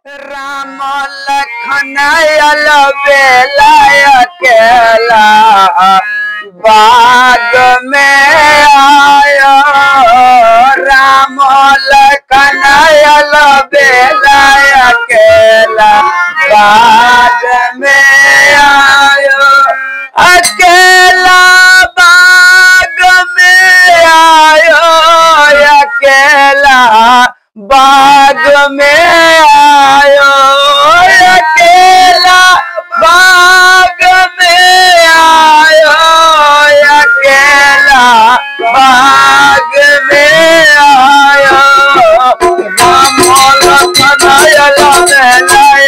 राम लखन बेला अकेला बाग में आयो। राम लखन बेला अकेला बाग में आयो। अकेला बाग में आयो। अकेला बाग में आयो। अकेला बाग में आयो। अकेला बाग में आयो। राम लखन बेला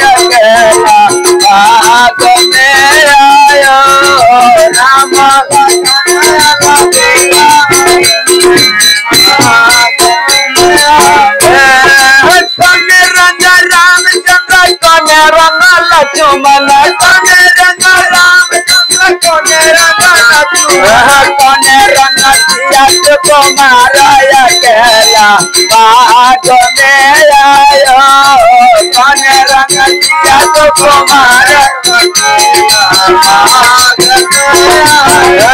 अकेला बाग में आयो। राम लखन बेला कने रंग रामचंद्र कने रंग लक्ष्मण कने रंग रामचंद्र कने रंग लक्ष्मण कने रंग सियात कुमार अकेला बाग में आयो। कने रंग सियात कुमार बाग में आयो।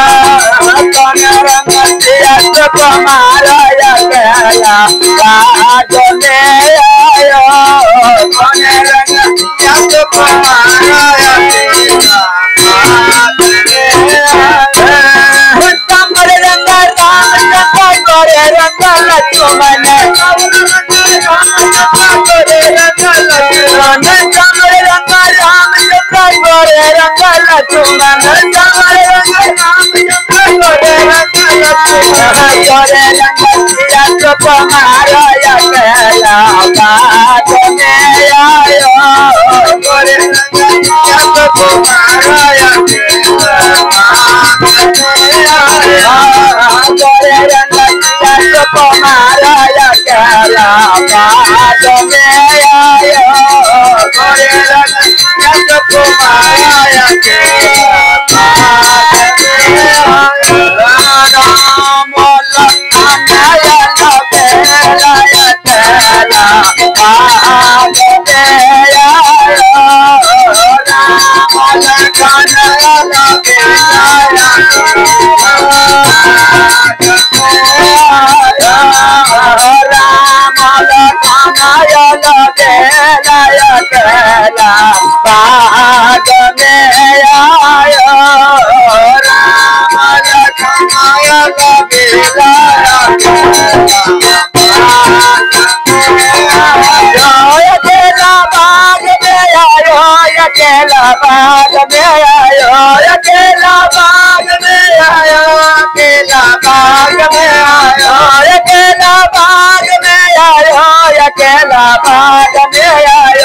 कने रंग सियात कुमार अकेला बाग में आयो। कने रंग सियात कुमार अकेला बाग में आयो। कमल रंग रामचंद्र गोरे रंग लक्ष्मण कमल रंग रामचंद्र गोरे रंग लक्ष्मण कमल रंग रामचंद्र गोरे रंग लक्ष्मण गोरे रंग सियात कुमार अकेला बाग में आयो। गोरे रंग सियात कुमार अकेला बाग में आयो। गोरे रंग सियात कुमार अकेला बाग में आयो। गोरे रंग सियात कुमार अकेला बाग में आयो। राम लखन बेला अकेला बाग में आयो। राम लखन बेला अकेला बाग में आयो। राम लखन बेला अकेला बाग में आयो। राम लखन बेला अकेला बाग में आयो। अकेला बाग में आयो। अकेला बाग में आयो। अकेला बाग में आयो। अकेला बाग में आयो। अकेला बाग में आयो।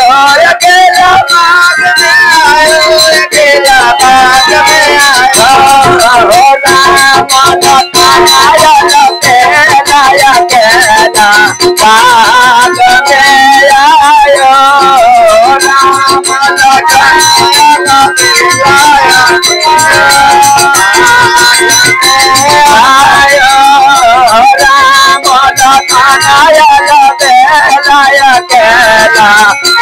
अकेला बाग में आयो। अकेला बाग में आयो। राम लखन बेला अकेला बाग में आयो। राम लखन बेला आयो। राम लखन बेला अकेला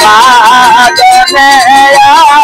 बाग में आयो।